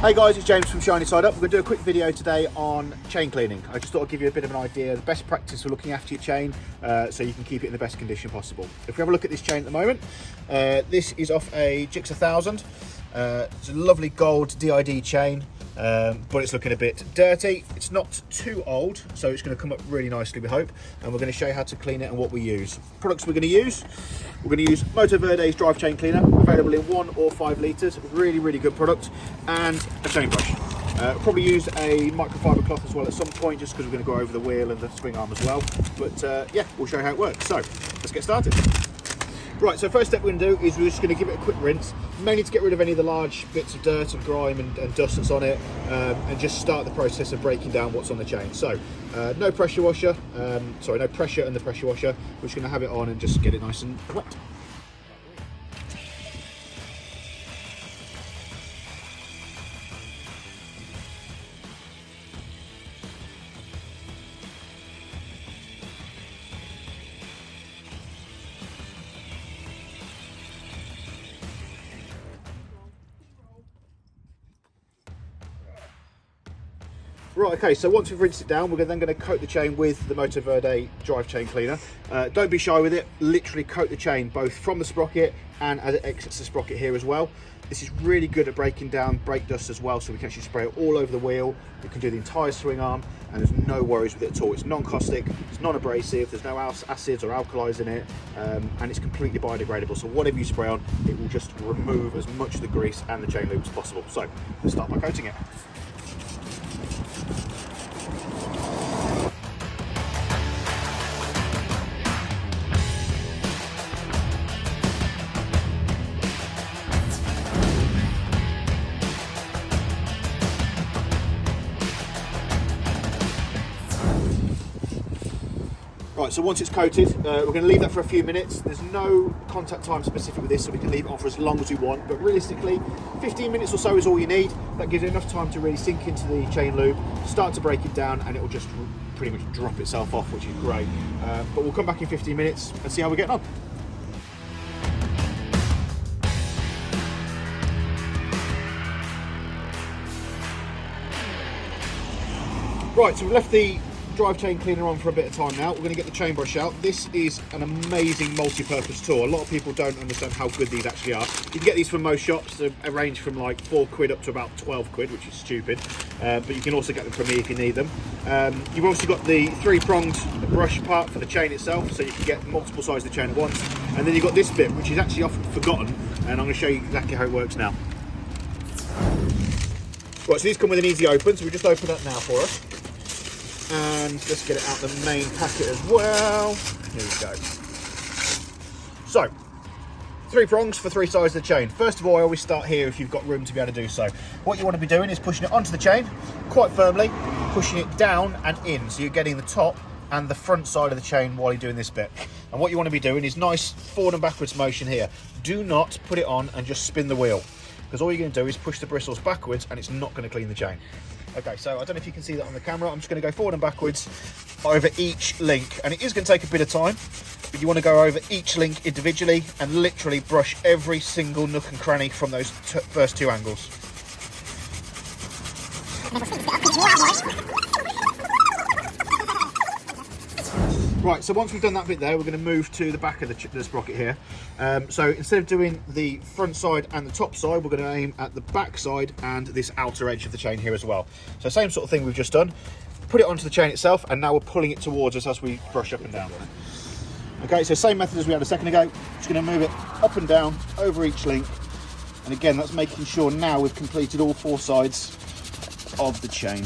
Hey guys, it's James from Shiny Side Up. We're going to do a quick video today on chain cleaning. I just thought I'd give you a bit of an idea, the best practice for looking after your chain so you can keep it in the best condition possible. If we have a look at this chain at the moment, this is off a Gix 1000. It's a lovely gold DID chain, but it's looking a bit dirty. It's not too old, so it's going to come up really nicely, we hope. And we're going to show you how to clean it and what we use. Products we're going to use Motoverde's Drivechain Cleaner, available in 1 or 5 litres. Really good product, and a chain brush. Probably use a microfiber cloth as well at some point, just because we're going to go over the wheel and the swing arm as well. But yeah, we'll show you how it works. So let's get started. Right, so first step we're going to do is we're just going to give it a quick rinse, mainly to get rid of any of the large bits of dirt and grime and dust that's on it, and just start the process of breaking down what's on the chain. So no pressure washer, no pressure in the pressure washer. We're just going to have it on and just get it nice and wet. Right, okay, so once we've rinsed it down, we're then going to coat the chain with the Motoverde Drivechain Cleaner. Don't be shy with it, literally coat the chain both from the sprocket and as it exits the sprocket here as well. This is really good at breaking down brake dust as well, so we can actually spray it all over the wheel. We can do the entire swing arm, and there's no worries with it at all. It's non-caustic, it's non-abrasive, there's no acids or alkalis in it, and it's completely biodegradable. So whatever you spray on, it will just remove as much of the grease and the chain lube as possible. So let's start by coating it. Right, so once it's coated, we're going to leave that for a few minutes. There's no contact time specific with this, so we can leave it on for as long as we want, but realistically 15 minutes or so is all you need. That gives it enough time to really sink into the chain lube, start to break it down, and it will just pretty much drop itself off, which is great. But we'll come back in 15 minutes and see how we're getting on. Right, so we've left the Drivechain Cleaner on for a bit of time now. We're going to get the chain brush out. This is an amazing multi-purpose tool. A lot of people don't understand how good these actually are. You can get these from most shops. They range from like £4 up to about 12 quid, which is stupid. But you can also get them from me if you need them. You've also got the 3-pronged brush part for the chain itself, so you can get multiple sides of the chain at once. And then you've got this bit, which is actually often forgotten, and I'm going to show you exactly how it works now. Right, so these come with an easy open, so we just open that now for us. And let's get it out the main packet as well. Here we go. So, 3 prongs for 3 sides of the chain. First of all, I always start here if you've got room to be able to do so. What you want to be doing is pushing it onto the chain quite firmly, pushing it down and in, so you're getting the top and the front side of the chain while you're doing this bit. And what you want to be doing is nice forward and backwards motion here. Do not put it on and just spin the wheel, because all you're going to do is push the bristles backwards and it's not going to clean the chain. Okay, so I don't know if you can see that on the camera. I'm just going to go forward and backwards over each link, and it is going to take a bit of time, but you want to go over each link individually and literally brush every single nook and cranny from those first 2 angles. Right, so once we've done that bit there, we're going to move to the back of the sprocket here. So instead of doing the front side and the top side, we're going to aim at the back side and this outer edge of the chain here as well. So same sort of thing we've just done. Put it onto the chain itself, and now we're pulling it towards us as we brush up and down. Okay, so same method as we had a second ago. Just going to move it up and down over each link. And again, that's making sure now we've completed all 4 sides of the chain.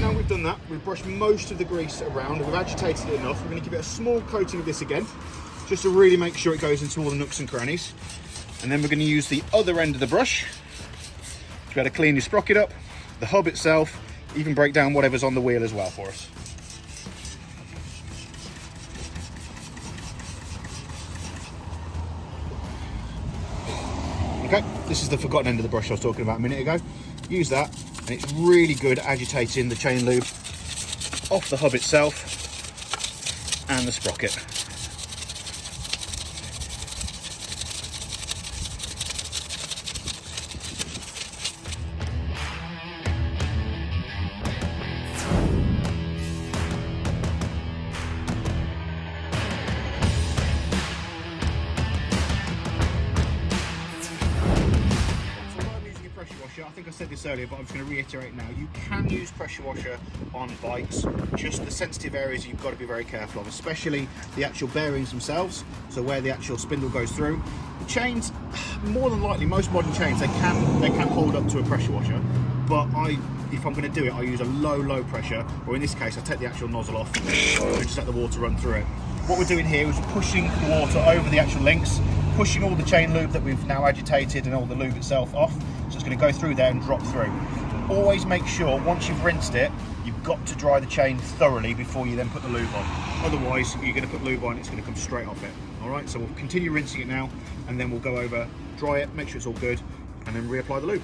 Now we've done that, we've brushed most of the grease around, we've agitated it enough. We're going to give it a small coating of this again, just to really make sure it goes into all the nooks and crannies. And then we're going to use the other end of the brush to be able to clean your sprocket up, the hub itself, even break down whatever's on the wheel as well for us. Okay, this is the forgotten end of the brush I was talking about a minute ago. Use that, and it's really good at agitating the chain lube off the hub itself and the sprocket. I think I said this earlier, but I'm just going to reiterate now. You can use pressure washer on bikes, just the sensitive areas you've got to be very careful of, especially the actual bearings themselves, so where the actual spindle goes through. The chains, more than likely, most modern chains, they can hold up to a pressure washer, but if I'm going to do it, I use a low pressure, or in this case, I take the actual nozzle off and just let the water run through it. What we're doing here is we're pushing the water over the actual links, pushing all the chain lube that we've now agitated and all the lube itself off. So it's going to go through there and drop through. Always make sure, once you've rinsed it, you've got to dry the chain thoroughly before you then put the lube on. Otherwise, you're going to put lube on, it's going to come straight off it. All right, so we'll continue rinsing it now, and then we'll go over, dry it, make sure it's all good, and then reapply the lube.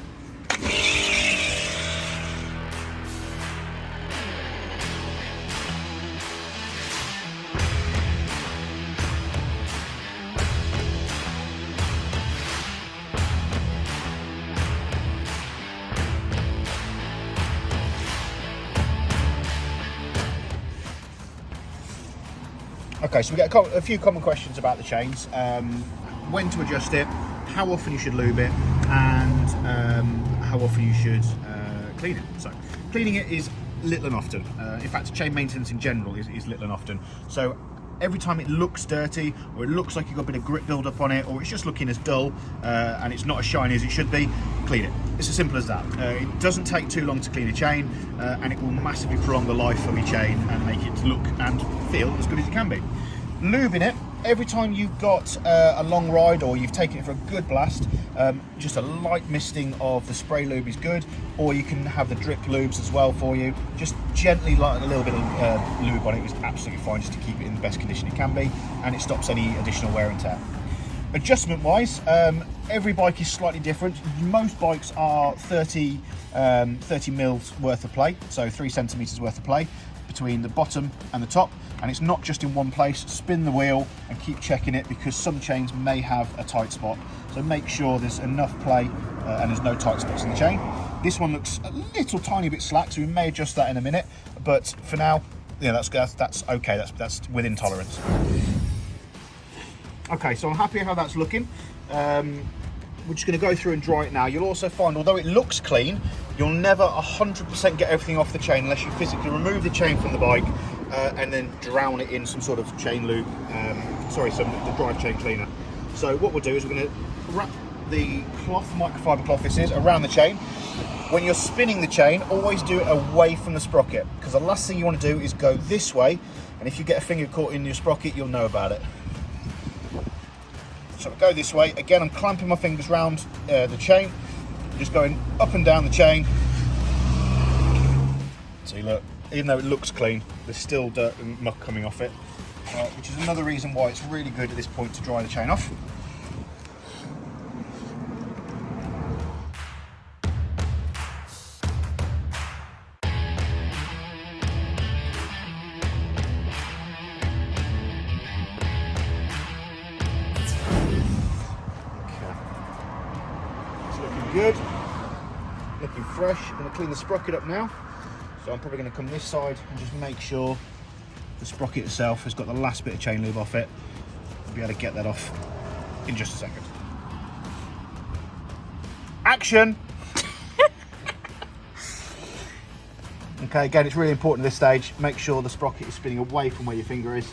Okay, so we get a few common questions about the chains. When to adjust it, how often you should lube it, and how often you should clean it. So, cleaning it is little and often. In fact, chain maintenance in general is little and often. So, every time it looks dirty, or it looks like you've got a bit of grit build up on it, or it's just looking as dull, and it's not as shiny as it should be, clean it. It's as simple as that. It doesn't take too long to clean a chain, and it will massively prolong the life of your chain and make it look and feel as good as it can be. Lubing it, every time you've got a long ride or you've taken it for a good blast, just a light misting of the spray lube is good, or you can have the drip lubes as well for you. Just gently light a little bit of lube on it is absolutely fine, just to keep it in the best condition it can be, and it stops any additional wear and tear. Adjustment wise, every bike is slightly different. Most bikes are 30 mils worth of play, so 3 centimeters worth of play between the bottom and the top, and it's not just in one place. Spin the wheel and keep checking it, because some chains may have a tight spot, so make sure there's enough play and there's no tight spots in the chain. This one looks a little tiny bit slack, so we may adjust that in a minute, but for now, yeah, that's okay, that's within tolerance. Okay, so I'm happy how that's looking. We're just going to go through and dry it now. You'll also find, although it looks clean, you'll never 100% get everything off the chain unless you physically remove the chain from the bike and then drown it in some sort of chain lube, the drivechain cleaner. So what we'll do is we're going to wrap the cloth, microfiber cloth this is, around the chain. When you're spinning the chain, always do it away from the sprocket, because the last thing you want to do is go this way, and if you get a finger caught in your sprocket, you'll know about it. So I go this way. Again, I'm clamping my fingers round the chain, just going up and down the chain. See, look, even though it looks clean, there's still dirt and muck coming off it, which is another reason why it's really good at this point to dry the chain off. Good, looking fresh. I'm going to clean the sprocket up now, so I'm probably going to come this side and just make sure the sprocket itself has got the last bit of chain lube off it. I'll be able to get that off in just a second. Action! Okay, again, it's really important at this stage, make sure the sprocket is spinning away from where your finger is,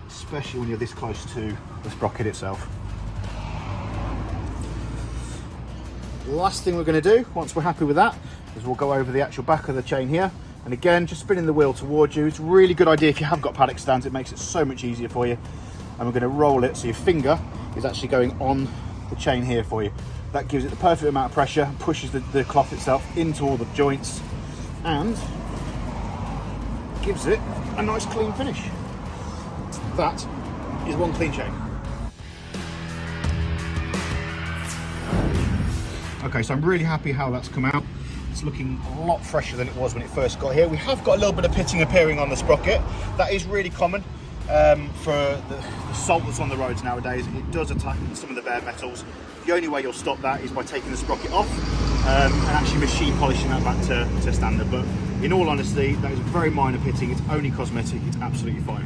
especially when you're this close to the sprocket itself. Last thing we're going to do, once we're happy with that, is we'll go over the actual back of the chain here, and again, just spinning the wheel towards you. It's a really good idea if you have got paddock stands, it makes it so much easier for you. And we're going to roll it so your finger is actually going on the chain here for you. That gives it the perfect amount of pressure, pushes the cloth itself into all the joints, and gives it a nice clean finish. That is one clean chain. Okay, so I'm really happy how that's come out. It's looking a lot fresher than it was when it first got here. We have got a little bit of pitting appearing on the sprocket. That is really common. for the salt that's on the roads nowadays. It does attack some of the bare metals. The only way you'll stop that is by taking the sprocket off and actually machine polishing that back to standard. But in all honesty, that is a very minor pitting. It's only cosmetic. It's absolutely fine.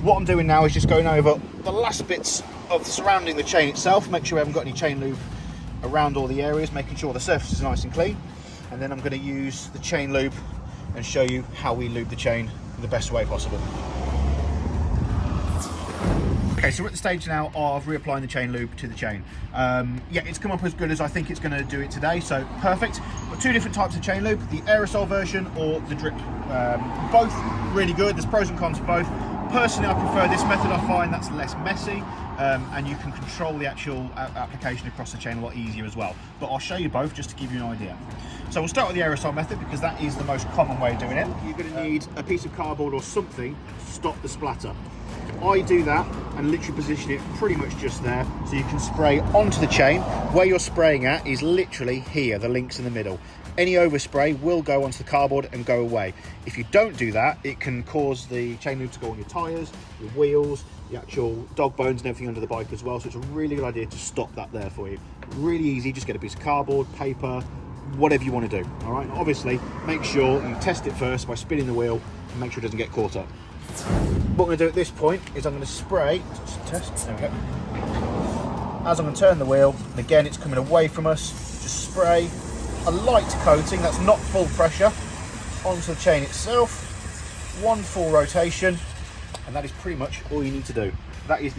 What I'm doing now is just going over the last bits of surrounding the chain itself. Make sure we haven't got any chain lube around all the areas, making sure the surface is nice and clean. And then I'm going to use the chain lube and show you how we lube the chain the best way possible. Okay, so we're at the stage now of reapplying the chain lube to the chain. Yeah, it's come up as good as I think it's going to do it today, so perfect. Got two different types of chain lube, the aerosol version or the drip. Both really good, there's pros and cons for both. Personally, I prefer this method. I find that's less messy and you can control the actual application across the chain a lot easier as well. But I'll show you both just to give you an idea. So we'll start with the aerosol method because that is the most common way of doing it. You're going to need a piece of cardboard or something to stop the splatter. I do that and literally position it pretty much just there so you can spray onto the chain. Where you're spraying at is literally here, the links in the middle. Any overspray will go onto the cardboard and go away. If you don't do that, it can cause the chain lube to go on your tyres, your wheels, the actual dog bones and everything under the bike as well. So it's a really good idea to stop that there for you. Really easy, just get a piece of cardboard, paper, whatever you want to do. All right, obviously make sure you test it first by spinning the wheel and make sure it doesn't get caught up. What I'm going to do at this point is I'm going to spray, test, there we go. As I'm going to turn the wheel, and again it's coming away from us, just spray a light coating, that's not full pressure, onto the chain itself, one full rotation, and that is pretty much all you need to do. That is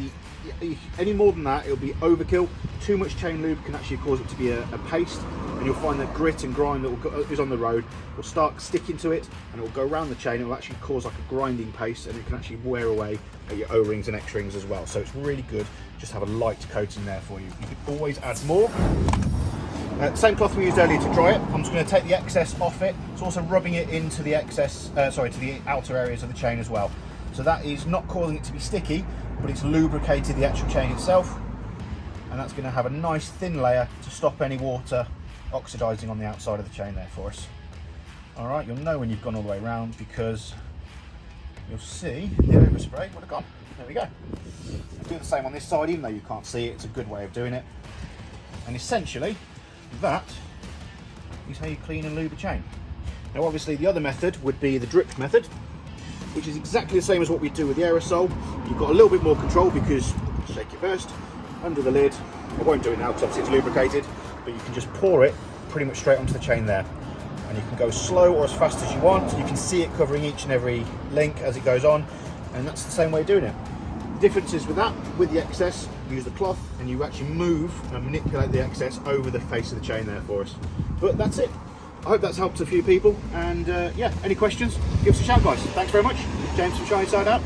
any more than that, it'll be overkill. Too much chain lube can actually cause it to be a paste, and you'll find that grit and grime that is on the road will start sticking to it, and it will go around the chain. It will actually cause like a grinding paste, and it can actually wear away at your O-rings and X-rings as well. So it's really good just have a light coating there for you. You can always add more. Same cloth we used earlier to dry it. I'm just going to take the excess off it. It's also rubbing it into the excess, to the outer areas of the chain as well. So that is not causing it to be sticky, but it's lubricated the actual chain itself, and that's going to have a nice thin layer to stop any water oxidizing on the outside of the chain there for us. All right, you'll know when you've gone all the way around because you'll see the overspray would have gone. There we go. I'll do the same on this side, even though you can't see it. It's a good way of doing it. And essentially, that is how you clean and lube a chain. Now obviously the other method would be the drip method, which is exactly the same as what we do with the aerosol. You've got a little bit more control because, shake it first, under the lid. I won't do it now because obviously it's lubricated, but you can just pour it pretty much straight onto the chain there. And you can go slow or as fast as you want. You can see it covering each and every link as it goes on, and that's the same way of doing it. The difference is with that, with the excess, you use the cloth and you actually move and manipulate the excess over the face of the chain there for us. But that's it. I hope that's helped a few people, and yeah, any questions, give us a shout guys. Thanks very much. James from Shiny Side Out.